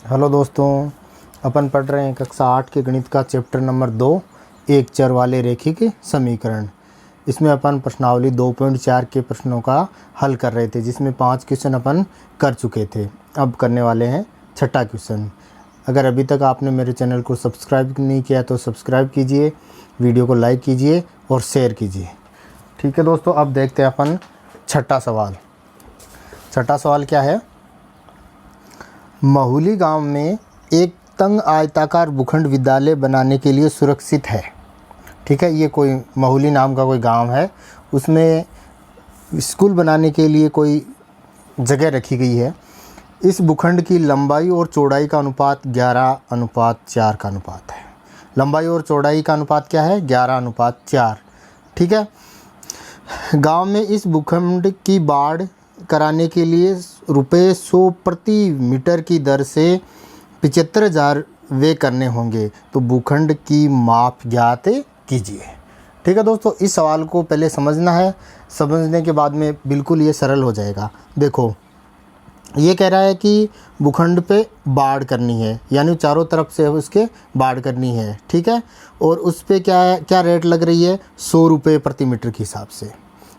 Hello दोस्तों, अपन पढ़ रहे हैं कक्षा 8 के गणित का चैप्टर नंबर 2, एक चर वाले रेखिक समीकरण। इसमें अपन प्रश्नावली 2.4 के प्रश्नों का हल कर रहे थे, जिसमें 5 क्वेश्चन अपन कर चुके थे। अब करने वाले हैं छठा क्वेश्चन। अगर अभी तक आपने मेरे चैनल को सब्सक्राइब नहीं किया तो सब्सक्राइब कीजिए, वीडियो को लाइक कीजिए और शेयर कीजिए। ठीक है दोस्तों, अब देखते हैं अपन छठा सवाल। छठा सवाल क्या है? महुली गांव में एक तंग आयताकार भूखंड विद्यालय बनाने के लिए सुरक्षित है। ठीक है, ये कोई महुली नाम का कोई गांव है, उसमें स्कूल बनाने के लिए कोई जगह रखी गई है। इस भूखंड की लंबाई और चौड़ाई का अनुपात 11:4 का अनुपात है। लंबाई और चौड़ाई का अनुपात क्या है? 11:4। ठीक है, गांव में इस भूखंड की बाढ़ कराने के लिए ₹100 प्रति मीटर की दर से 75,000 व्यय करने होंगे, तो भूखंड की माप ज्ञात कीजिए। ठीक है दोस्तों, इस सवाल को पहले समझना है, समझने के बाद में बिल्कुल ये सरल हो जाएगा। देखो, ये कह रहा है कि भूखंड पे बाढ़ करनी है, यानी चारों तरफ से उसके बाढ़ करनी है। ठीक है, और उस पर क्या रेट लग रही है? ₹100 प्रति मीटर के हिसाब से।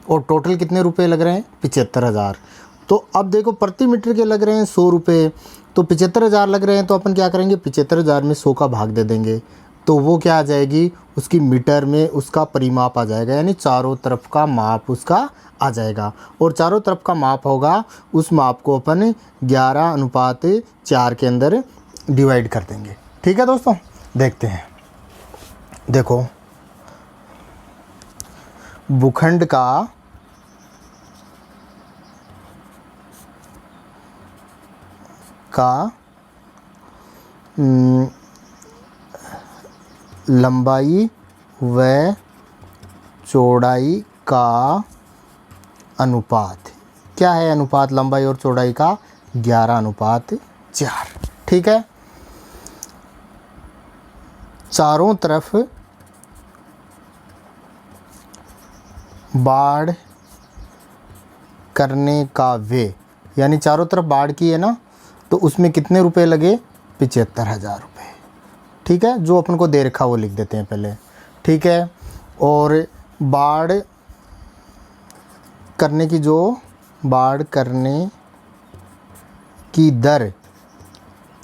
और टोटल कितने रुपए लग रहे हैं? 75,000। तो अब देखो, प्रति मीटर के लग रहे हैं ₹100, तो 75,000 लग रहे हैं, तो अपन क्या करेंगे? 75,000 में 100 का भाग दे देंगे, तो वो क्या आ जाएगी? उसकी मीटर में उसका परिमाप आ जाएगा, यानी चारों तरफ का माप उसका आ जाएगा। और चारों तरफ का माप होगा, उस माप को अपन 11:4 के अंदर डिवाइड कर देंगे। ठीक है दोस्तों, देखते हैं। देखो, भूखंड का लंबाई व चौड़ाई का अनुपात क्या है? अनुपात लंबाई और चौड़ाई का 11:4। ठीक है, चारों तरफ बाढ़ करने का व्यय, यानी चारों तरफ बाढ़ की है ना, तो उसमें कितने रुपए लगे? 75,000 रुपये। ठीक है, जो अपन को दे रखा वो लिख देते हैं पहले। ठीक है, और बाढ़ करने की दर,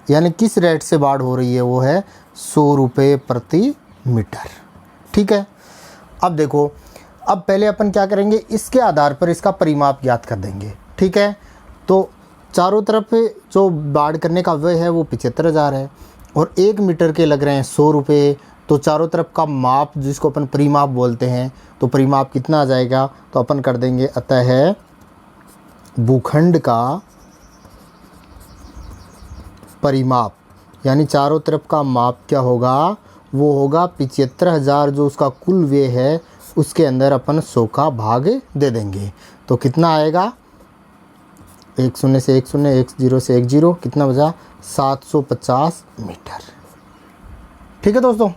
यानी किस रेट से बाढ़ हो रही है, वो है ₹100 प्रति मीटर। ठीक है, अब देखो, अब पहले अपन क्या करेंगे? इसके आधार पर इसका परिमाप ज्ञात कर देंगे। ठीक है, तो चारों तरफ जो बाढ़ करने का व्यय है वो 75,000 है, और 1 मीटर के लग रहे हैं ₹100, तो चारों तरफ का माप, जिसको अपन परिमाप बोलते हैं, तो परिमाप कितना आ जाएगा? तो अपन कर देंगे, अतः भूखंड का परिमाप, यानी चारों तरफ का माप क्या होगा? वो होगा 75,000, जो उसका कुल व्यय है, उसके अंदर अपन 100 का भाग दे देंगे। तो कितना आएगा? 1 0 से 1 0, 1 0 से 1 0, कितना बचा? 750 मीटर। ठीक है दोस्तों,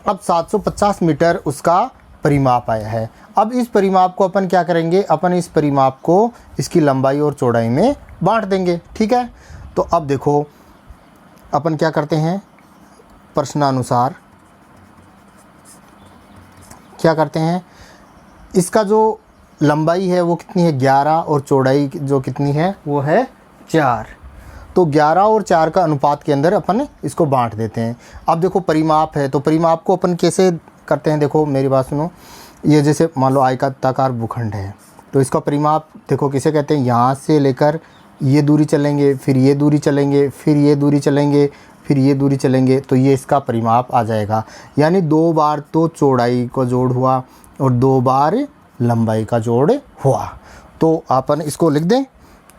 अब 750 मीटर उसका परिमाप आया है। अब इस परिमाप को अपन क्या करेंगे? अपन इस परिमाप को इसकी लंबाई और चौड़ाई में बांट देंगे। ठीक है, तो अब देखो, अपन क्या करते हैं? प्रश्नानुसार क्या करते हैं? इसका जो लंबाई है वो कितनी है? 11, और चौड़ाई जो कितनी है? वो है 4। तो 11 और 4 का अनुपात के अंदर अपन इसको बांट देते हैं। अब देखो, परिमाप है, तो परिमाप को अपन कैसे करते हैं? देखो, मेरी बात सुनो। ये जैसे मान लो आयताकार भूखंड है, तो इसका परिमाप देखो किसे कहते हैं? यहाँ से लेकर ये दूरी चलेंगे, फिर ये दूरी चलेंगे, फिर ये दूरी चलेंगे, फिर ये दूरी चलेंगे, तो ये इसका परिमाप आ जाएगा। यानी 2 बार तो चौड़ाई का जोड़ हुआ और 2 बार लंबाई का जोड़ हुआ। तो अपन इसको लिख दें,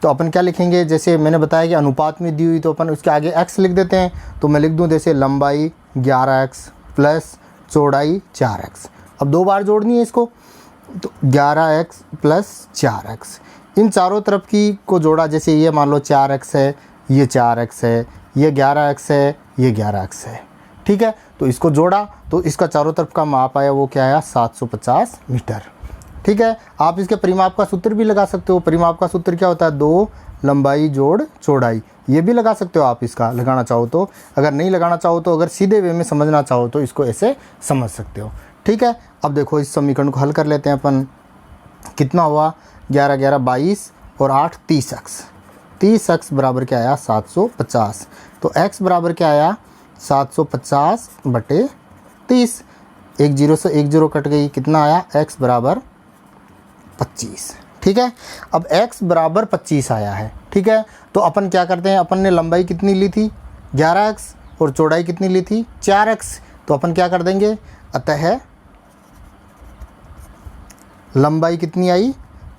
तो अपन क्या लिखेंगे? जैसे मैंने बताया कि अनुपात में दी हुई, तो अपन उसके आगे x लिख देते हैं। तो मैं लिख दूं, जैसे लंबाई 11x प्लस चौड़ाई 4x। अब 2 बार जोड़नी है इसको, तो 11x प्लस 4x। इन चारों तरफ की को जोड़ा, जैसे ये मान लो 4x है, ये 4x है, ये 11x है, ये 11x है। ठीक है, तो इसको जोड़ा, तो इसका चारों तरफ का माप आया, वो क्या आया? 750 मीटर। ठीक है, आप इसके परिमाप का सूत्र भी लगा सकते हो। परिमाप का सूत्र क्या होता है? 2 लंबाई जोड़ चौड़ाई, ये भी लगा सकते हो आप, इसका लगाना चाहो तो। अगर नहीं लगाना चाहो तो, अगर सीधे वे में समझना चाहो तो इसको ऐसे समझ सकते हो। ठीक है, अब देखो इस समीकरण को हल कर लेते हैं अपन। कितना हुआ, 11 11 22 और 8 30x। 30x बराबर क्या आया, 750। तो x बराबर क्या आया, 750 बटे 30। एक जीरो से एक जीरो कट गई, कितना आया, x बराबर 25। ठीक है, अब x बराबर 25 आया है। ठीक है, तो अपन क्या करते हैं, अपन ने लंबाई कितनी ली थी 11x और चौड़ाई कितनी ली थी 4x। तो अपन क्या कर देंगे, अतः लंबाई कितनी आई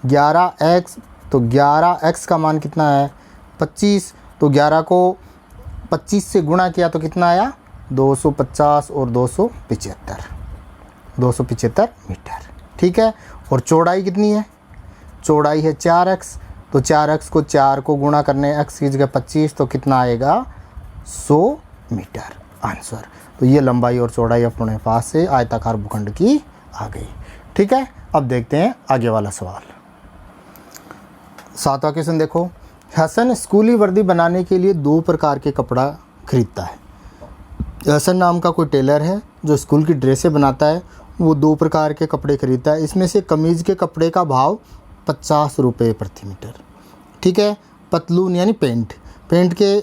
11x, तो 11x का मान कितना है 25। तो 11 को 25 से गुणा किया तो कितना आया 250 और 275 मीटर। ठीक है, और चौड़ाई कितनी है, चौड़ाई है 4x। तो 4x को 4 को गुणा करने x की जगह 25, तो कितना आएगा 100 मीटर आंसर। तो ये लंबाई और चौड़ाई अपने पास से आयताकार भूखंड की आ गई। ठीक है, अब देखते हैं आगे वाला सवाल। 7वां क्वेश्चन देखो, हसन स्कूली वर्दी बनाने के लिए 2 प्रकार के कपड़ा खरीदता है। हसन नाम का कोई टेलर है जो स्कूल की ड्रेसें बनाता है, वो 2 प्रकार के कपड़े खरीदता है। इसमें से कमीज़ के कपड़े का भाव 50 रुपये प्रति मीटर। ठीक है, पतलून यानी पेंट के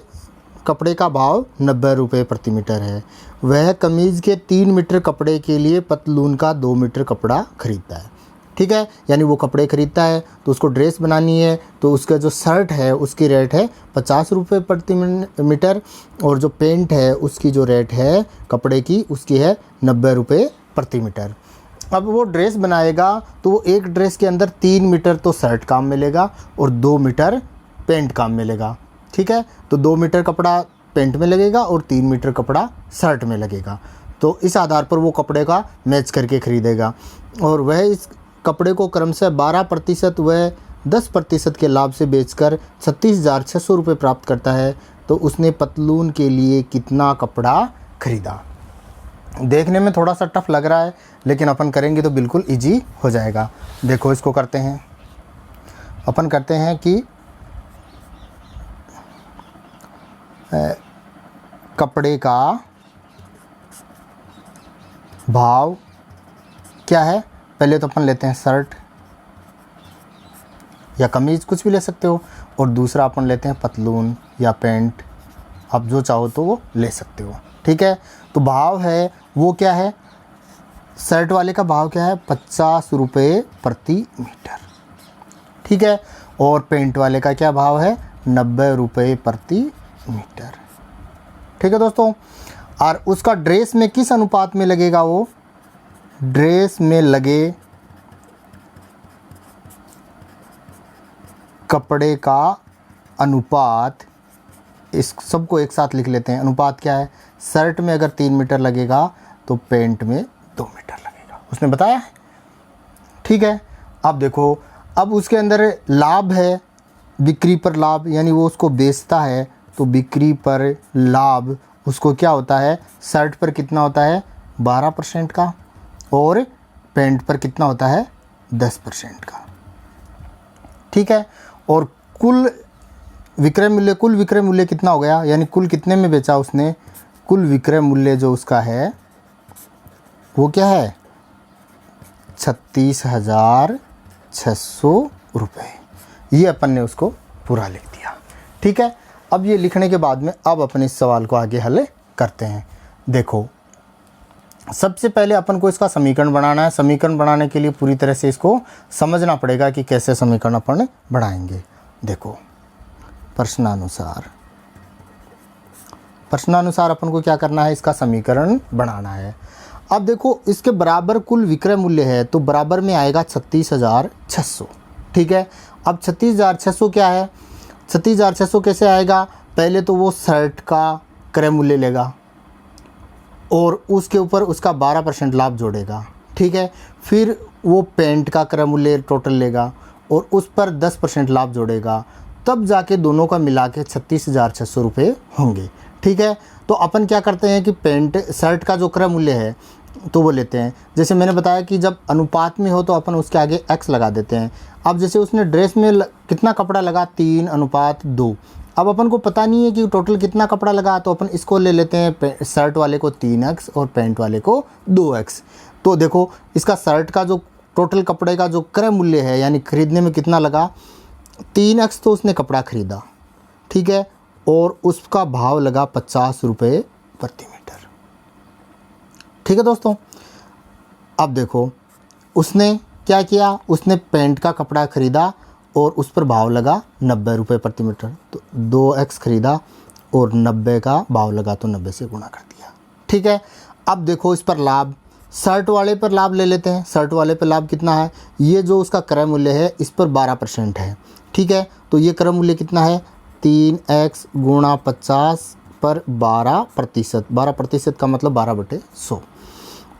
कपड़े का भाव 90 रुपये प्रति मीटर है। वह कमीज़ के 3 मीटर कपड़े के लिए पतलून का 2 मीटर कपड़ा खरीदता है। ठीक है, यानी वो कपड़े खरीदता है तो उसको ड्रेस बनानी है, तो उसका जो शर्ट है उसकी रेट है 50 रुपये प्रति मीटर, और जो पेंट है उसकी जो रेट है कपड़े की उसकी है 90 रुपये प्रति मीटर। अब वो ड्रेस बनाएगा तो वो एक ड्रेस के अंदर 3 मीटर तो शर्ट काम मिलेगा और 2 मीटर पेंट काम मिलेगा। ठीक है, तो 2 मीटर कपड़ा पेंट में लगेगा और 3 मीटर कपड़ा शर्ट में लगेगा। तो इस आधार पर वो कपड़े का मैच करके खरीदेगा, और वह इस कपड़े को क्रमशः 12% व 10% के लाभ से बेचकर 36,600 रुपये प्राप्त करता है। तो उसने पतलून के लिए कितना कपड़ा खरीदा। देखने में थोड़ा सा टफ लग रहा है, लेकिन अपन करेंगे तो बिल्कुल इजी हो जाएगा। देखो इसको करते हैं, अपन करते हैं कि कपड़े का भाव क्या है, पहले तो अपन लेते हैं शर्ट या कमीज़, कुछ भी ले सकते हो, और दूसरा अपन लेते हैं पतलून या पैंट, आप जो चाहो तो वो ले सकते हो। ठीक है, तो भाव है वो क्या है, शर्ट वाले का भाव क्या है 50 रुपये प्रति मीटर। ठीक है, और पेंट वाले का क्या भाव है 90 रुपये प्रति मीटर। ठीक है दोस्तों, और उसका ड्रेस में किस अनुपात में लगेगा, वो ड्रेस में लगे कपड़े का अनुपात, इस सबको एक साथ लिख लेते हैं। अनुपात क्या है, शर्ट में अगर 3 मीटर लगेगा तो पेंट में 2 मीटर लगेगा, उसने बताया है। ठीक है, अब देखो, अब उसके अंदर लाभ है, बिक्री पर लाभ, यानी वो उसको बेचता है तो बिक्री पर लाभ उसको क्या होता है, शर्ट पर कितना होता है 12% का, और पेंट पर कितना होता है 10% का। ठीक है, और कुल विक्रय मूल्य कितना हो गया, यानी कुल कितने में बेचा उसने, कुल विक्रय मूल्य जो उसका है वो क्या है 36,600 रुपये। ये अपन ने उसको पूरा लिख दिया। ठीक है, अब ये लिखने के बाद में अब अपन इस सवाल को आगे हल करते हैं। देखो, सबसे पहले अपन को इसका समीकरण बनाना है। समीकरण बनाने के लिए पूरी तरह से इसको समझना पड़ेगा कि कैसे समीकरण अपन बनाएंगे। देखो, प्रश्नानुसार अपन को क्या करना है, इसका समीकरण बनाना है। अब देखो, इसके बराबर कुल विक्रय मूल्य है तो बराबर में आएगा 36,600। ठीक है, अब 36,600 क्या है, 36,600 कैसे आएगा, पहले तो वो शर्ट का क्रय मूल्य लेगा और उसके ऊपर उसका 12% लाभ जोड़ेगा। ठीक है, फिर वो पेंट का क्रय मूल्य टोटल लेगा और उस पर 10% लाभ जोड़ेगा, तब जाके दोनों का मिला के 36,600 रुपये होंगे। ठीक है, तो अपन क्या करते हैं कि पेंट शर्ट का जो क्रय मूल्य है तो वो लेते हैं। जैसे मैंने बताया कि जब अनुपात में हो तो अपन उसके आगे x लगा देते हैं। अब जैसे उसने ड्रेस में कितना कपड़ा लगा, 3:2। अब अपन को पता नहीं है कि टोटल कितना कपड़ा लगा, तो अपन इसको ले लेते हैं, शर्ट वाले को 3x और पैंट वाले को 2x। तो देखो इसका शर्ट का जो टोटल कपड़े का जो क्रय मूल्य है, यानी खरीदने में कितना लगा, 3x तो उसने कपड़ा खरीदा, ठीक है, और उसका भाव लगा 50 रुपये प्रति मीटर। ठीक है दोस्तों। अब देखो उसने क्या किया, उसने पैंट का कपड़ा खरीदा और उस पर भाव लगा 90 रुपये प्रति मीटर। तो 2x खरीदा और 90 का भाव लगा तो 90 से गुणा कर दिया। ठीक है। अब देखो इस पर लाभ, शर्ट वाले पर लाभ ले लेते हैं। शर्ट वाले पर लाभ कितना है, ये जो उसका क्रय मूल्य है इस पर 12% है। ठीक है, तो ये क्रय मूल्य कितना है, 3x गुणा 50 पर 12%। 12% का मतलब 12/100।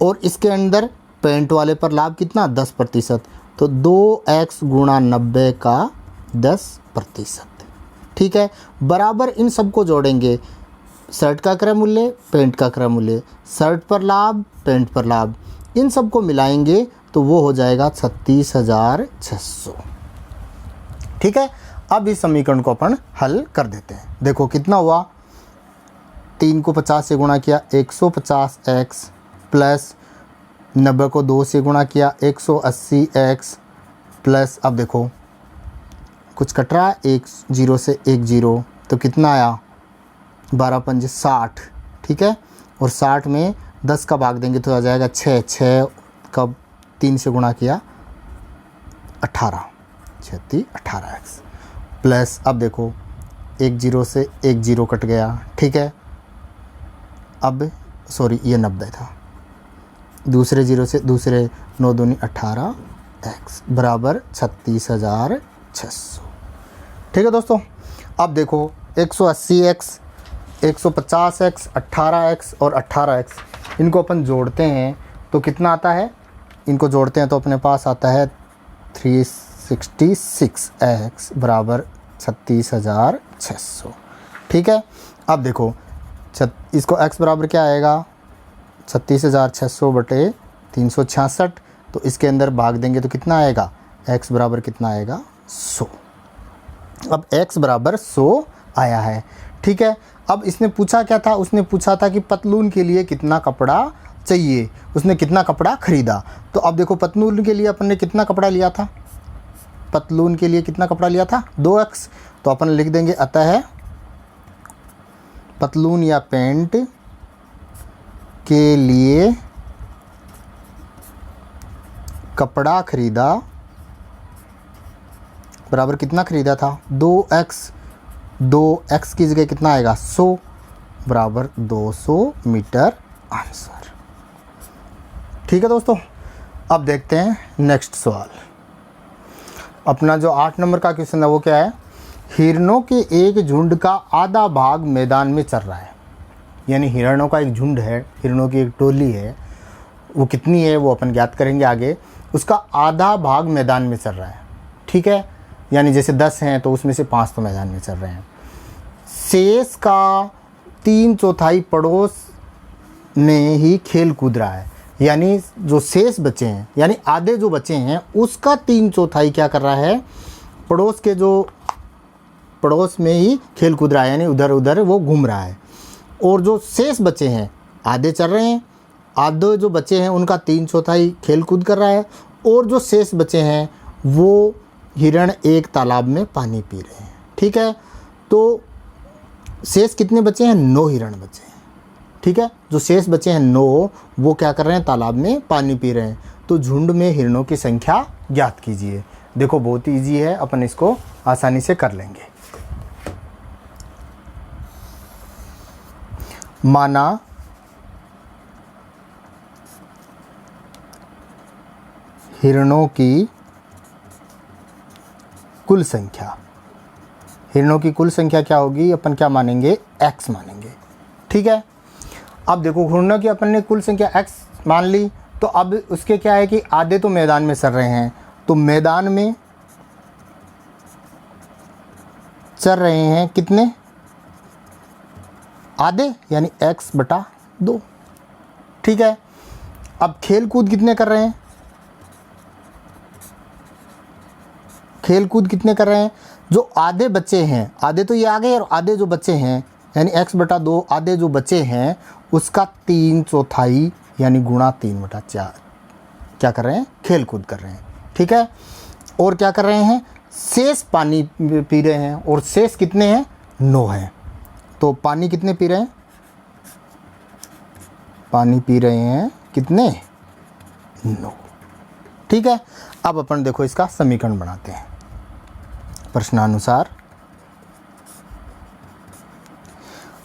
और इसके अंदर पैंट वाले पर लाभ कितना, 10%। तो 2x गुणा 90 का 10%। ठीक है, बराबर इन सबको जोड़ेंगे, शर्ट का क्रय मूल्य, पैंट का क्रय मूल्य, शर्ट पर लाभ, पैंट पर लाभ, इन सबको मिलाएंगे तो वो हो जाएगा 36,600। ठीक है, अब इस समीकरण को अपन हल कर देते हैं। देखो कितना हुआ, 3 को 50 से गुणा किया 150x प्लस 90 को 2 से गुणा किया 180x प्लस, अब देखो कुछ कट रहा है, 1 0 से 1 0, तो कितना आया, 12 पंजे 60। ठीक है, और 60 में 10 का भाग देंगे तो आ जाएगा 6। 6 का 3 से गुणा किया 18, 18x प्लस, अब देखो 1 0 से 1 0 कट गया। ठीक है, अब सॉरी ये 90 था, दूसरे 0 से दूसरे 9 दूनी 18x बराबर 36,600। ठीक है दोस्तों। अब देखो 180x, 150x, 18x और 18x, इनको अपन जोड़ते हैं तो कितना आता है, इनको जोड़ते हैं तो अपने पास आता है 366x बराबर 36,600। ठीक है, अब देखो इसको x बराबर क्या आएगा, 36,600 बटे 366, तो इसके अंदर भाग देंगे तो कितना आएगा, x बराबर कितना आएगा, 100। अब x बराबर 100 आया है। ठीक है, अब इसने पूछा क्या था, उसने पूछा था कि पतलून के लिए कितना कपड़ा चाहिए, उसने कितना कपड़ा खरीदा। तो अब देखो पतलून के लिए अपन ने कितना कपड़ा लिया था, पतलून के लिए कितना कपड़ा लिया था, 2x। तो अपन लिख देंगे अतः पतलून या पैंट के लिए कपड़ा खरीदा बराबर कितना खरीदा था, 2x। 2x की जगह कितना आएगा, 100 बराबर 200 मीटर आंसर। ठीक है दोस्तों, अब देखते हैं नेक्स्ट सवाल। अपना जो 8 नंबर का क्वेश्चन है वो क्या है, हिरणों के एक झुंड का आधा भाग मैदान में चर रहा है। यानी हिरणों का एक झुंड है, हिरणों की एक टोली है, वो कितनी है वो अपन ज्ञात करेंगे आगे। उसका आधा भाग मैदान में चल रहा है। ठीक है, यानी जैसे 10 हैं तो उसमें से 5 तो मैदान में चल रहे हैं। शेष का 3/4 पड़ोस में ही खेल कूद रहा है। यानी जो शेष बचे हैं, यानी आधे जो बचे हैं, उसका 3/4 क्या कर रहा है, पड़ोस के जो पड़ोस में ही खेल कूद रहा है, यानी उधर उधर वो घूम रहा है। और जो शेष बचे हैं, आधे चल रहे हैं, आधे जो बचे हैं उनका 3/4 खेल कूद कर रहा है, और जो शेष बचे हैं वो हिरण एक तालाब में पानी पी रहे हैं। ठीक है, तो शेष कितने बचे हैं, 9 हिरण बचे हैं। ठीक है, जो शेष बचे हैं 9, वो क्या कर रहे हैं, तालाब में पानी पी रहे हैं। तो झुंड में हिरणों की संख्या ज्ञात कीजिए। देखो बहुत ईजी है, अपन इसको आसानी से कर लेंगे। माना हिरणों की कुल संख्या, हिरणों की कुल संख्या क्या होगी, अपन क्या मानेंगे, x मानेंगे। ठीक है, अब देखो हिरणों की अपन ने कुल संख्या x मान ली, तो अब उसके क्या है कि आधे तो मैदान में चल रहे हैं, तो मैदान में चल रहे हैं कितने, आधे, यानी x/2। ठीक है, अब खेल कूद कितने कर रहे हैं, खेल कूद कितने कर रहे हैं, जो आधे बच्चे हैं, आधे तो ये आ गए, और आधे जो बच्चे हैं यानी x/2 आधे जो बच्चे हैं उसका 3/4 यानी गुणा 3/4 क्या कर रहे हैं, खेल कूद कर रहे हैं। ठीक है, और क्या कर रहे हैं, शेष पानी पी रहे हैं, और शेष कितने हैं, 9 हैं। तो पानी कितने पी रहे हैं, पानी पी रहे हैं कितने, 9। ठीक है, अब अपन देखो इसका समीकरण बनाते हैं प्रश्नानुसार।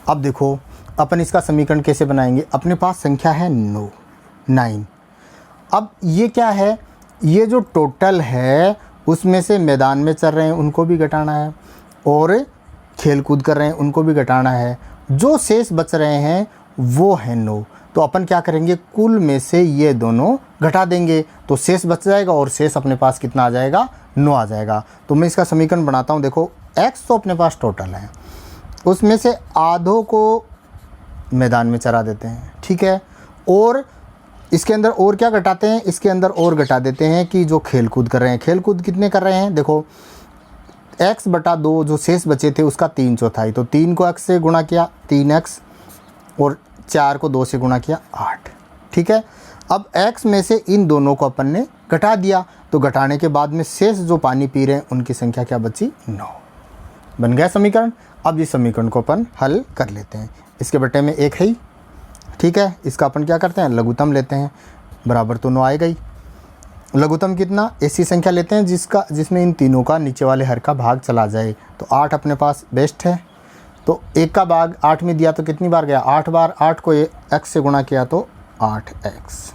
अब देखो अपन इसका समीकरण कैसे बनाएंगे, अपने पास संख्या है 9। अब ये क्या है, ये जो टोटल है उसमें से मैदान में चल रहे हैं उनको भी घटाना है, और खेल कूद कर रहे हैं उनको भी घटाना है, जो शेष बच रहे हैं वो है 9। तो अपन क्या करेंगे, कुल में से ये दोनों घटा देंगे तो शेष बच जाएगा, और शेष अपने पास कितना आ जाएगा, 9 आ जाएगा। तो मैं इसका समीकरण बनाता हूँ। देखो x तो अपने पास टोटल है, उसमें से आधों को मैदान में चरा देते हैं। ठीक है, और इसके अंदर और क्या घटाते हैं, इसके अंदर और घटा देते हैं कि जो खेल कूद कर रहे हैं, खेल कूद कितने कर रहे हैं, देखो x/2 जो शेष बचे थे उसका 3/4, तो 3 को x से गुणा किया 3x, और 4 को 2 से गुणा किया 8। ठीक है, अब x में से इन दोनों को अपन ने घटा दिया, तो घटाने के बाद में शेष जो पानी पी रहे हैं उनकी संख्या क्या बची, 9। बन गया समीकरण। अब इस समीकरण को अपन हल कर लेते हैं। इसके बटे में 1 है ही, ठीक है, इसका अपन क्या करते हैं, लघुत्तम लेते हैं, बराबर तो 9 आएगा ही। लघुत्तम कितना, ऐसी संख्या लेते हैं जिसमें इन तीनों का नीचे वाले हर का भाग चला जाए। तो 8 अपने पास बेस्ट है, तो 1 का भाग 8 में दिया तो कितनी बार गया, 8 बार। 8 को x से गुणा किया तो 8x,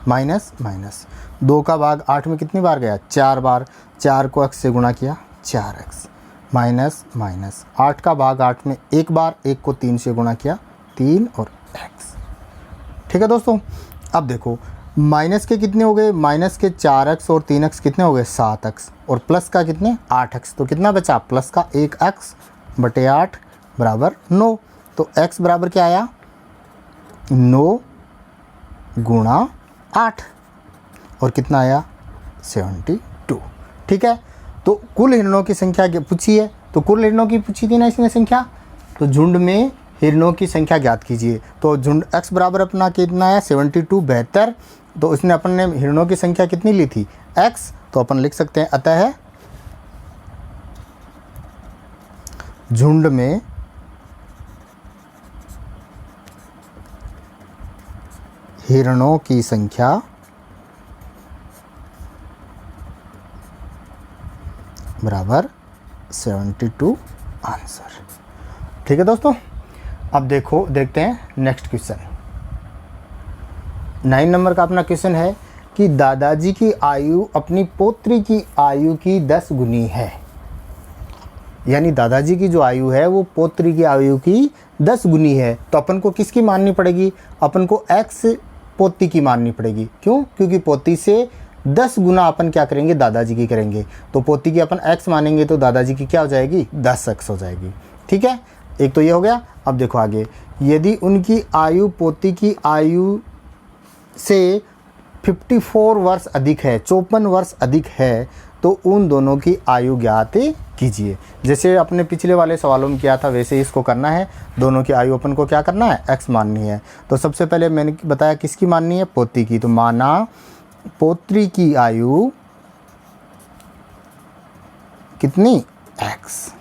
माइनस 2 का भाग 8 में कितनी बार गया, 4 बार। 4 को x से गुणा किया 4x, माइनस 8 का भाग 8 में 1 बार, 1 को 3 से गुणा किया 3 और x। ठीक है दोस्तों, अब देखो माइनस के कितने हो गए, माइनस के 4x और 3x कितने हो गए, 7x, और प्लस का कितने 8x, तो कितना बचा, प्लस का 1x बटे 8 बराबर 9। तो x बराबर क्या आया, 9 गुणा 8, और कितना आया 72। ठीक है, तो कुल हिरणों की संख्या पूछी है, तो कुल हिरणों की पूछी थी ना इसने संख्या, तो झुंड में हिरणों की संख्या ज्ञात कीजिए। तो झुंड x बराबर अपना कितना आया 72, 72। तो उसने अपन ने हिरणों की संख्या कितनी ली थी, x, तो अपन लिख सकते हैं अतः झुंड में हिरणों की संख्या बराबर 72 आंसर। ठीक है दोस्तों, अब देखते हैं नेक्स्ट क्वेश्चन। 9 नंबर का अपना क्वेश्चन है कि दादाजी की आयु अपनी पोत्री की आयु की 10 गुनी है। यानी दादाजी की जो आयु है वो पोत्री की आयु की 10 गुनी है, तो अपन को किसकी माननी पड़ेगी, अपन को x पोती की माननी पड़ेगी। क्यों, क्योंकि पोती से 10 गुना अपन क्या करेंगे, दादाजी की करेंगे। तो पोती की अपन x मानेंगे तो दादाजी की क्या हो जाएगी, 10x हो जाएगी। ठीक है, एक तो ये हो गया। अब देखो आगे, यदि उनकी आयु पोती की आयु से 54 वर्ष अधिक है, 54 वर्ष अधिक है, तो उन दोनों की आयु ज्ञात कीजिए। जैसे अपने पिछले वाले सवालों में किया था वैसे इसको करना है। दोनों की आयु अपन को क्या करना है, x माननी है। तो सबसे पहले मैंने बताया किसकी माननी है, पोती की। तो माना पोत्री की आयु कितनी, x।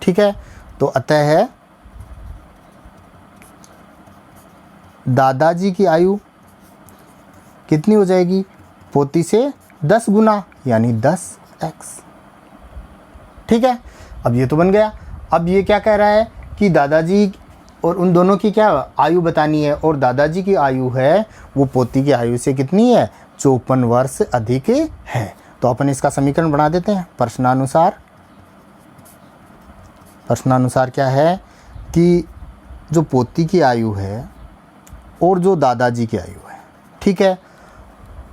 ठीक है, तो अतः है दादाजी की आयु कितनी हो जाएगी, पोती से 10 गुना यानी 10x। ठीक है, अब ये तो बन गया। अब ये क्या कह रहा है कि दादाजी और उन दोनों की क्या आयु बतानी है, और दादाजी की आयु है वो पोती की आयु से कितनी है, 54 वर्ष अधिक है। तो अपन इसका समीकरण बना देते हैं प्रश्नानुसार। प्रश्नानुसार क्या है कि जो पोती की आयु है और जो दादाजी की आयु है, ठीक है,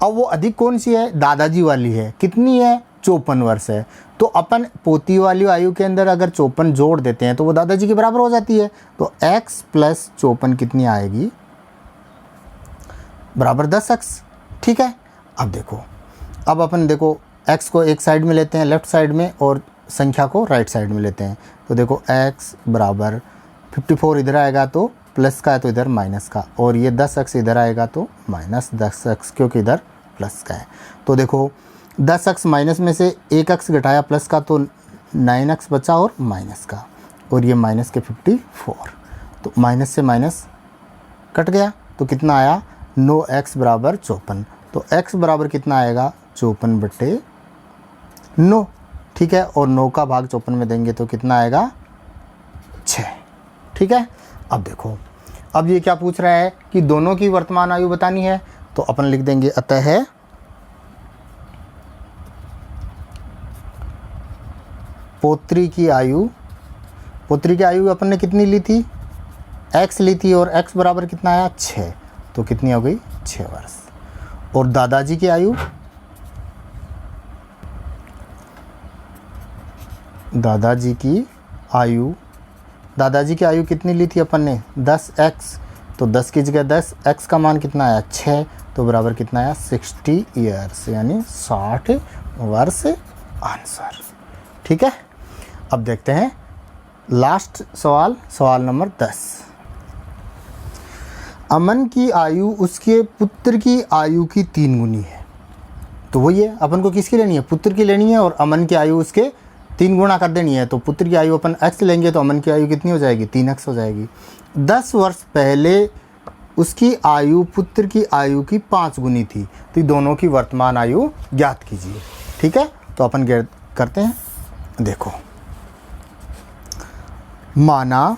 अब वो अधिक कौन सी है, दादाजी वाली है। कितनी है, 54 वर्ष है। तो अपन पोती वाली आयु के अंदर अगर 54 जोड़ देते हैं तो वो दादाजी के बराबर हो जाती है। तो x + 54 कितनी आएगी, बराबर 10x। ठीक है, अब देखो, अब अपन देखो x को एक साइड में लेते हैं लेफ़्ट साइड में और संख्या को राइट साइड में लेते हैं। तो देखो x बराबर 54 इधर आएगा तो प्लस का है तो इधर माइनस का, और ये 10x इधर आएगा तो माइनस 10x क्योंकि इधर प्लस का है। तो देखो 10x माइनस में से 1x घटाया प्लस का तो 9x बचा और माइनस का, और ये माइनस के 54, तो माइनस से माइनस कट गया तो कितना आया 9x बराबर 54। तो x बराबर कितना आएगा 54/9। ठीक है, और 9 का भाग 54 में देंगे तो कितना आएगा 6। ठीक है, अब देखो, अब ये क्या पूछ रहा है कि दोनों की वर्तमान आयु बतानी है, तो अपन लिख देंगे अतः पौत्री की आयु अपन ने कितनी ली थी, x ली थी, और x बराबर कितना आया 6, तो कितनी हो गई 6 वर्ष। और दादाजी की आयु, दादाजी की आयु कितनी ली थी अपन ने 10x, तो 10 की जगह 10, x का मान कितना आया 6, तो बराबर कितना आया 60 ईयर्स, यानी 60 वर्ष आंसर। ठीक है, अब देखते हैं लास्ट सवाल नंबर 10। अमन की आयु उसके पुत्र की आयु की 3 गुनी है। तो वही है, अपन को किसकी लेनी है, पुत्र की लेनी है, और अमन की आयु उसके 3 गुना कर देनी है। तो पुत्र की आयु अपन x लेंगे तो अमन की आयु कितनी हो जाएगी 3x हो जाएगी। 10 वर्ष पहले उसकी आयु पुत्र की आयु की 5 गुनी थी, तो दोनों की वर्तमान आयु ज्ञात कीजिए। ठीक है, तो अपन करते हैं, देखो, माना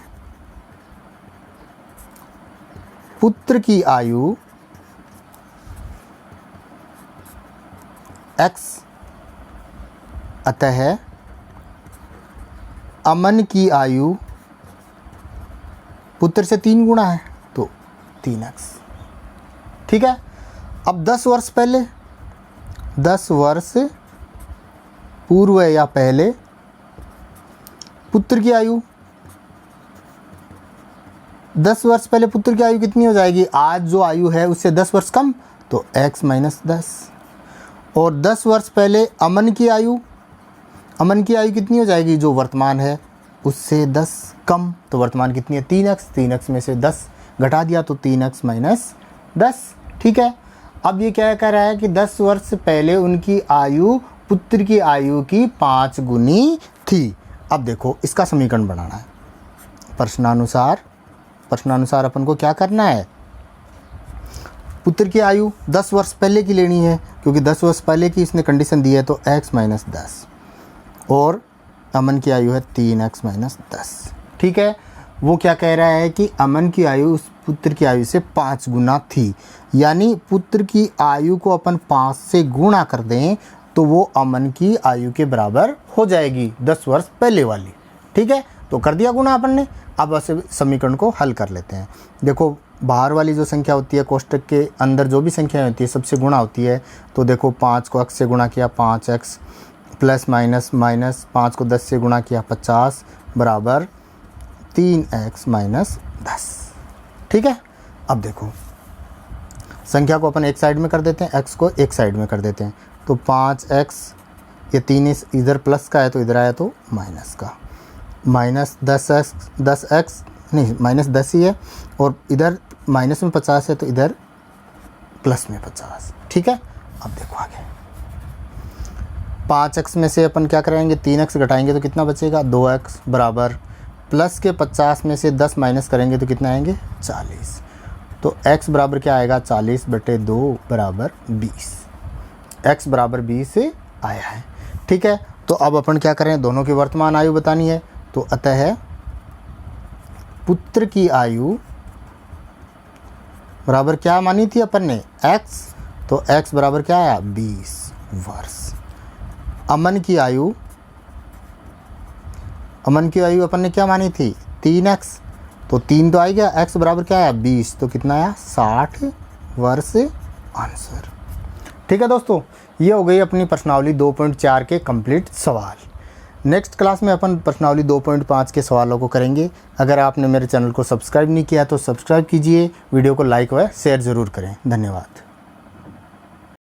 पुत्र की आयु x, अतः अमन की आयु पुत्र से 3 गुना है तो 3x। ठीक है, अब 10 वर्ष पहले, 10 वर्ष पूर्व या पहले पुत्र की आयु, 10 वर्ष पहले पुत्र की आयु कितनी हो जाएगी, आज जो आयु है उससे 10 वर्ष कम, तो x माइनस 10। और 10 वर्ष पहले अमन की आयु कितनी हो जाएगी, जो वर्तमान है उससे 10 कम, तो वर्तमान कितनी है 3x, 3x में से 10 घटा दिया तो 3x माइनस 10। ठीक है, अब ये क्या कह रहा है कि 10 वर्ष पहले उनकी आयु पुत्र की आयु की 5 गुनी थी। अब देखो इसका समीकरण बनाना है। प्रश्नानुसार अपन को क्या करना है, पुत्र की आयु 10 वर्ष पहले की लेनी है, क्योंकि 10 वर्ष पहले की इसने कंडीशन दी है, तो x माइनस 10, और अमन की आयु है 3x माइनस 10। ठीक है, वो क्या कह रहा है कि अमन की आयु उस पुत्र की आयु से 5 गुना थी, यानी पुत्र की आयु को अपन 5 से गुणा कर दें तो वो अमन की आयु के बराबर हो जाएगी 10 वर्ष पहले वाली। ठीक है, तो कर दिया गुणा अपन ने। अब ऐसे समीकरण को हल कर लेते हैं। देखो बाहर वाली जो संख्या होती है, कोष्टक के अंदर जो भी संख्या होती है सबसे गुणा होती है। तो देखो 5 को x से गुणा किया 5x, प्लस माइनस 5 को 10 से गुणा किया 50 बराबर 3x माइनस 10। ठीक है, अब देखो संख्या को अपन एक साइड में कर देते हैं, x को एक साइड में कर देते हैं। तो 5x, ये 3 इधर प्लस का है तो इधर आया तो माइनस का, माइनस 10x नहीं माइनस 10 ही है, और इधर माइनस में 50 है तो इधर प्लस में 50। ठीक है, अब देखो आगे 5x में से अपन क्या कराएंगे 3x घटाएंगे तो कितना बचेगा 2x बराबर प्लस के 50 में से 10 माइनस करेंगे तो कितना आएंगे 40। तो x बराबर क्या आएगा 40/2 बराबर 20। x बराबर 20 से आया है। ठीक है, तो अब अपन क्या करें, दोनों की वर्तमान आयु बतानी है। तो अतः पुत्र की आयु बराबर क्या मानी थी अपन ने x, तो x बराबर क्या आया 20 वर्ष। अमन की आयु अपन ने क्या मानी थी 3x, तो 3 तो आ गया, x बराबर क्या आया 20, तो कितना आया 60 वर्ष आंसर। ठीक है दोस्तों, ये हो गई अपनी प्रश्नावली 2.4 के कंप्लीट सवाल। नेक्स्ट क्लास में अपन प्रश्नावली 2.5 के सवालों को करेंगे। अगर आपने मेरे चैनल को सब्सक्राइब नहीं किया तो सब्सक्राइब कीजिए, वीडियो को लाइक व शेयर ज़रूर करें। धन्यवाद।